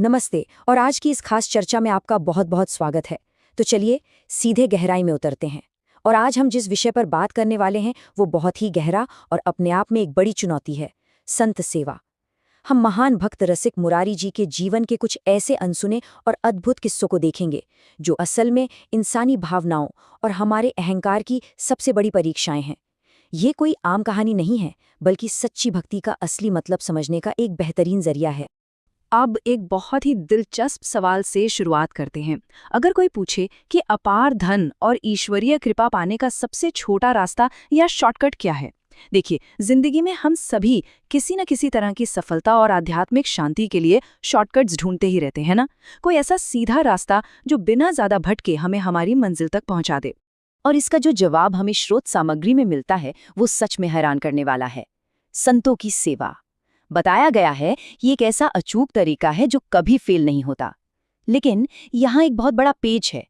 नमस्ते। और आज की इस खास चर्चा में आपका बहुत बहुत स्वागत है। तो चलिए सीधे गहराई में उतरते हैं। और आज हम जिस विषय पर बात करने वाले हैं वो बहुत ही गहरा और अपने आप में एक बड़ी चुनौती है, संत सेवा। हम महान भक्त रसिक मुरारी जी के जीवन के कुछ ऐसे अनसुने और अद्भुत किस्सों को देखेंगे जो असल में इंसानी भावनाओं और हमारे अहंकार की सबसे बड़ी परीक्षाएं हैं। ये कोई आम कहानी नहीं है, बल्कि सच्ची भक्ति का असली मतलब समझने का एक बेहतरीन जरिया है। अब एक बहुत ही दिलचस्प सवाल से शुरुआत करते हैं। अगर कोई पूछे कि अपार धन और ईश्वरीय कृपा पाने का सबसे छोटा रास्ता या शॉर्टकट क्या है? देखिए, जिंदगी में हम सभी किसी न किसी तरह की सफलता और आध्यात्मिक शांति के लिए शॉर्टकट्स ढूंढते ही रहते हैं ना। कोई ऐसा सीधा रास्ता जो बिना ज्यादा भटके हमें हमारी मंजिल तक पहुंचा दे। और इसका जो जवाब हमें स्रोत सामग्री में मिलता है वो सच में हैरान करने वाला है। संतों की सेवा। बताया गया है ये एक ऐसा अचूक तरीका है जो कभी फेल नहीं होता। लेकिन यहाँ एक बहुत बड़ा पेच है।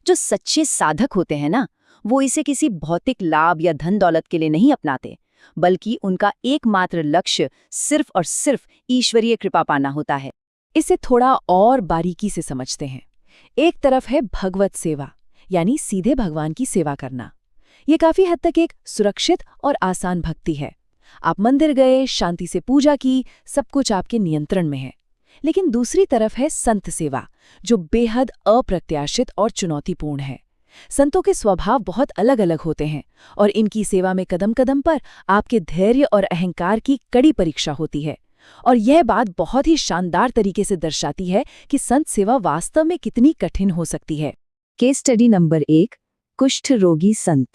जो सच्चे साधक होते हैं ना, वो इसे किसी भौतिक लाभ या धन दौलत के लिए नहीं अपनाते, बल्कि उनका एकमात्र लक्ष्य सिर्फ और सिर्फ ईश्वरीय कृपा पाना होता है। इसे थोड़ा और बारीकी से समझते हैं। एक तरफ है भगवत सेवा, यानी सीधे भगवान की सेवा करना। ये काफी हद तक एक सुरक्षित और आसान भक्ति है। आप मंदिर गए, शांति से पूजा की, सब कुछ आपके नियंत्रण में है। लेकिन दूसरी तरफ है संत सेवा, जो बेहद अप्रत्याशित और चुनौतीपूर्ण है। संतों के स्वभाव बहुत अलग अलग होते हैं और इनकी सेवा में कदम कदम पर आपके धैर्य और अहंकार की कड़ी परीक्षा होती है। और यह बात बहुत ही शानदार तरीके से दर्शाती है कि संत सेवा वास्तव में कितनी कठिन हो सकती है। केस स्टडी नंबर 1, कुष्ठ रोगी संत।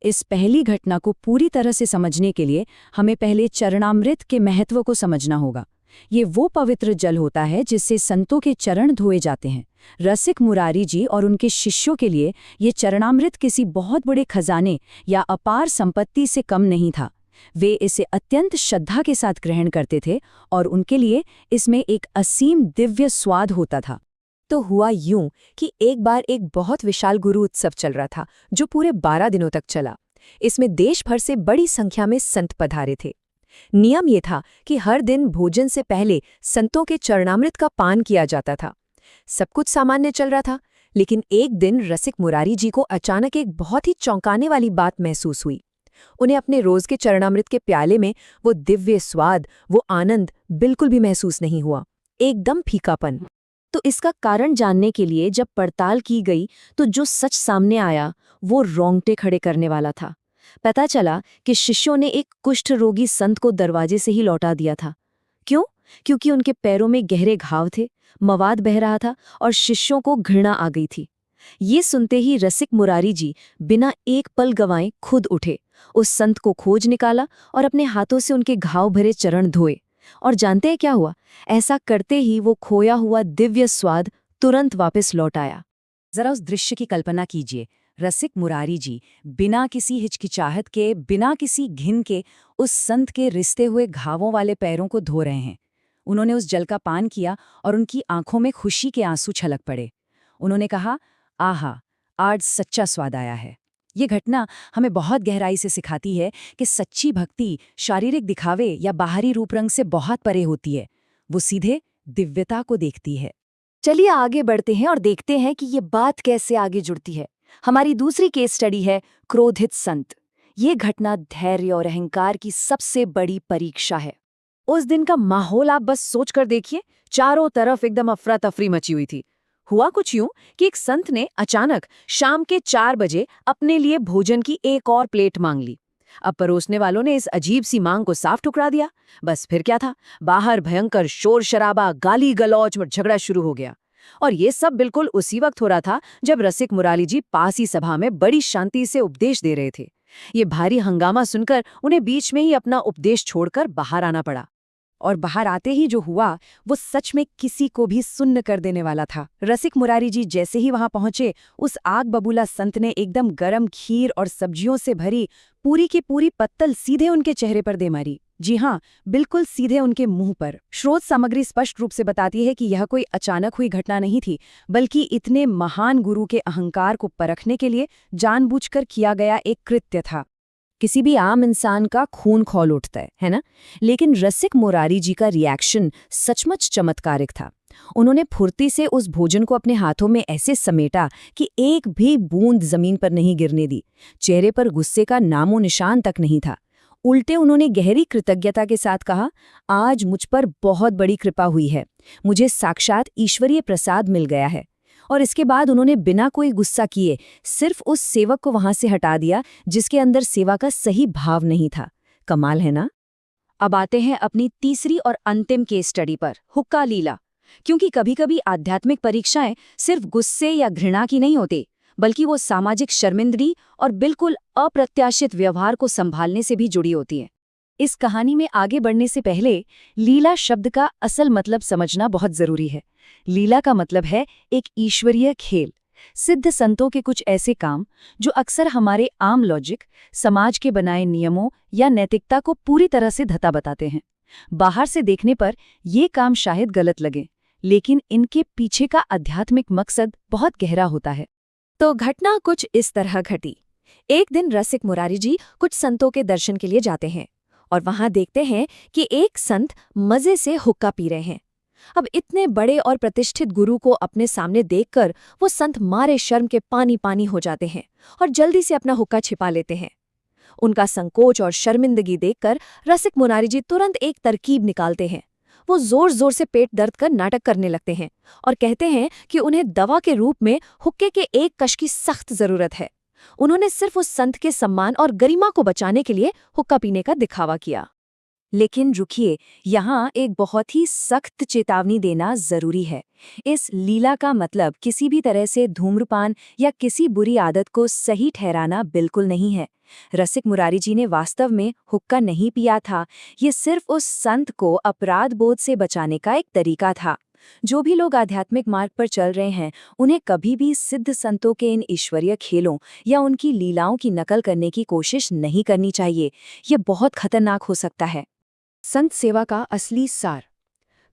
इस पहली घटना को पूरी तरह से समझने के लिए हमें पहले चरणामृत के महत्व को समझना होगा। ये वो पवित्र जल होता है जिससे संतों के चरण धोए जाते हैं। रसिक मुरारी जी और उनके शिष्यों के लिए ये चरणामृत किसी बहुत बड़े खजाने या अपार संपत्ति से कम नहीं था। वे इसे अत्यंत श्रद्धा के साथ ग्रहण करते थे और उनके लिए इसमें एक असीम दिव्य स्वाद होता था। तो हुआ यूं कि एक बार एक बहुत विशाल गुरु उत्सव चल रहा था जो पूरे 12 दिनों तक चला। इसमें देश भर से बड़ी संख्या में संत पधारे थे। नियम ये था कि हर दिन भोजन से पहले संतों के चरणामृत का पान किया जाता था। सब कुछ सामान्य चल रहा था, लेकिन एक दिन रसिक मुरारी जी को अचानक एक बहुत ही चौंकाने वाली बात महसूस हुई। उन्हें अपने रोज के चरणामृत के प्याले में वो दिव्य स्वाद, वो आनंद बिल्कुल भी महसूस नहीं हुआ। एकदम फीकापन। तो इसका कारण जानने के लिए जब पड़ताल की गई तो जो सच सामने आया वो रोंगटे खड़े करने वाला था। पता चला कि शिष्यों ने एक कुष्ठ रोगी संत को दरवाजे से ही लौटा दिया था। क्यों? क्योंकि उनके पैरों में गहरे घाव थे, मवाद बह रहा था और शिष्यों को घृणा आ गई थी। ये सुनते ही रसिक मुरारी जी बिना एक पल गंवाए खुद उठे, उस संत को खोज निकाला और अपने हाथों से उनके घाव भरे चरण धोए। और जानते हैं क्या हुआ? ऐसा करते ही वो खोया हुआ दिव्य स्वाद तुरंत वापस लौट आया। जरा उस दृश्य की कल्पना कीजिए। रसिक मुरारी जी बिना किसी हिचकिचाहट के, बिना किसी घिन के उस संत के रिश्ते हुए घावों वाले पैरों को धो रहे हैं। उन्होंने उस जल का पान किया और उनकी आंखों में खुशी के आंसू छलक पड़े। उन्होंने कहा, आहा, आज सच्चा स्वाद आया है। ये घटना हमें बहुत गहराई से सिखाती है कि सच्ची भक्ति शारीरिक दिखावे या बाहरी रूप रंग से बहुत परे होती है। वो सीधे दिव्यता को देखती है। चलिए आगे बढ़ते हैं और देखते हैं कि ये बात कैसे आगे जुड़ती है। हमारी दूसरी केस स्टडी है क्रोधित संत। ये घटना धैर्य और अहंकार की सबसे बड़ी परीक्षा है। उस दिन का माहौल आप बस सोच कर देखिए। चारों तरफ एकदम अफरा तफरी मची हुई थी। हुआ कुछ यूं कि एक संत ने अचानक शाम के 4 बजे अपने लिए भोजन की एक और प्लेट मांग ली। अब परोसने वालों ने इस अजीब सी मांग को साफ ठुकरा दिया। बस फिर क्या था, बाहर भयंकर शोर शराबा, गाली गलौज और झगड़ा शुरू हो गया। और ये सब बिल्कुल उसी वक्त हो रहा था जब रसिक मुरारी जी पास ही सभा में बड़ी शांति से उपदेश दे रहे थे। ये भारी हंगामा सुनकर उन्हें बीच में ही अपना उपदेश छोड़कर बाहर आना पड़ा। और बाहर आते ही जो हुआ वो सच में किसी को भी सुन्न कर देने वाला था। रसिक मुरारी जी जैसे ही वहां पहुंचे, उस आग बबूला संत ने एकदम गरम खीर और सब्जियों से भरी पूरी की पूरी पत्तल सीधे उनके चेहरे पर दे मारी। जी हाँ, बिल्कुल सीधे उनके मुंह पर। स्रोत सामग्री स्पष्ट रूप से बताती है कि यह कोई अचानक हुई घटना नहीं थी, बल्कि इतने महान गुरु के अहंकार को परखने के लिए जानबूझकर किया गया एक कृत्य था। किसी भी आम इंसान का खून खौल उठता है ना? लेकिन रसिक मुरारी जी का रिएक्शन सचमुच चमत्कारिक था। उन्होंने फुर्ती से उस भोजन को अपने हाथों में ऐसे समेटा कि एक भी बूंद जमीन पर नहीं गिरने दी। चेहरे पर गुस्से का नामो निशान तक नहीं था। उल्टे उन्होंने गहरी कृतज्ञता के साथ कहा, आज मुझ पर बहुत बड़ी कृपा हुई है, मुझे साक्षात ईश्वरीय प्रसाद मिल गया है। और इसके बाद उन्होंने बिना कोई गुस्सा किए सिर्फ उस सेवक को वहां से हटा दिया जिसके अंदर सेवा का सही भाव नहीं था। कमाल है ना। अब आते हैं अपनी तीसरी और अंतिम केस स्टडी पर, हुक्का लीला। क्योंकि कभी-कभी आध्यात्मिक परीक्षाएं सिर्फ गुस्से या घृणा की नहीं होती, बल्कि वो सामाजिक शर्मिंदगी और बिल्कुल अप्रत्याशित व्यवहार को संभालने से भी जुड़ी होती है। इस कहानी में आगे बढ़ने से पहले लीला शब्द का असल मतलब समझना बहुत जरूरी है। लीला का मतलब है एक ईश्वरीय खेल। सिद्ध संतों के कुछ ऐसे काम जो अक्सर हमारे आम लॉजिक, समाज के बनाए नियमों या नैतिकता को पूरी तरह से धता बताते हैं। बाहर से देखने पर ये काम शायद गलत लगे, लेकिन इनके पीछे का आध्यात्मिक मकसद बहुत गहरा होता है। तो घटना कुछ इस तरह घटी। एक दिन रसिक मुरारी जी कुछ संतों के दर्शन के लिए जाते हैं और वहां देखते हैं कि एक संत मजे से हुक्का पी रहे हैं। अब इतने बड़े और प्रतिष्ठित गुरु को अपने सामने देखकर वो संत मारे शर्म के पानी पानी हो जाते हैं और जल्दी से अपना हुक्का छिपा लेते हैं। उनका संकोच और शर्मिंदगी देखकर रसिक मुरारी जी तुरंत एक तरकीब निकालते हैं। वो जोर जोर से पेट दर्द कर नाटक करने लगते हैं और कहते हैं कि उन्हें दवा के रूप में हुक्के के एक कश की सख्त जरूरत है। उन्होंने सिर्फ उस संत के सम्मान और गरिमा को बचाने के लिए हुक्का पीने का दिखावा किया। लेकिन रुकिए, यहाँ एक बहुत ही सख्त चेतावनी देना जरूरी है। इस लीला का मतलब किसी भी तरह से धूम्रपान या किसी बुरी आदत को सही ठहराना बिल्कुल नहीं है। रसिक मुरारी जी ने वास्तव में हुक्का नहीं पिया था, ये सिर्फ उस संत को अपराध बोध से बचाने का एक तरीका था। जो भी लोग आध्यात्मिक मार्ग पर चल रहे हैं, उन्हें कभी भी सिद्ध संतों के इन ईश्वरीय खेलों या उनकी लीलाओं की नकल करने की कोशिश नहीं करनी चाहिए। ये बहुत खतरनाक हो सकता है। संत सेवा का असली सार।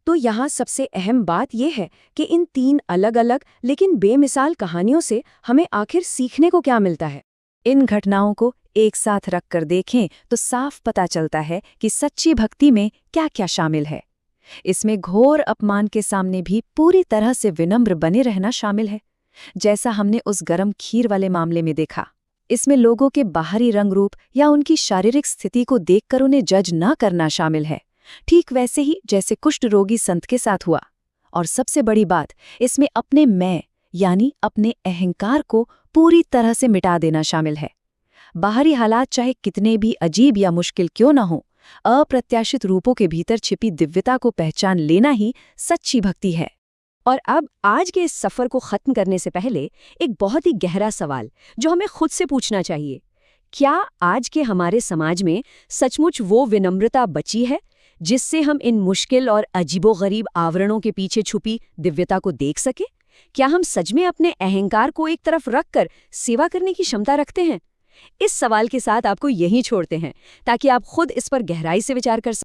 तो यहाँ सबसे अहम बात यह है कि इन 3 अलग अलग लेकिन बेमिसाल कहानियों से हमें आखिर सीखने को क्या मिलता है। इन घटनाओं को एक साथ रखकर देखें तो साफ पता चलता है कि सच्ची भक्ति में क्या क्या शामिल है। इसमें घोर अपमान के सामने भी पूरी तरह से विनम्र बने रहना शामिल है, जैसा हमने उस गरम खीर वाले मामले में देखा। इसमें लोगों के बाहरी रंग रूप या उनकी शारीरिक स्थिति को देखकर उन्हें जज न करना शामिल है, ठीक वैसे ही जैसे कुष्ठ रोगी संत के साथ हुआ। और सबसे बड़ी बात, इसमें अपने मैं यानी अपने अहंकार को पूरी तरह से मिटा देना शामिल है। बाहरी हालात चाहे कितने भी अजीब या मुश्किल क्यों न हो, अप्रत्याशित रूपों के भीतर छिपी दिव्यता को पहचान लेना ही सच्ची भक्ति है। और अब आज के इस सफर को खत्म करने से पहले एक बहुत ही गहरा सवाल जो हमें खुद से पूछना चाहिए, क्या आज के हमारे समाज में सचमुच वो विनम्रता बची है जिससे हम इन मुश्किल और अजीबोगरीब आवरणों के पीछे छुपी दिव्यता को देख सके? क्या हम सच में अपने अहंकार को एक तरफ रखकर सेवा करने की क्षमता रखते हैं? इस सवाल के साथ आपको यहीं छोड़ते हैं ताकि आप खुद इस पर गहराई से विचार कर सकें।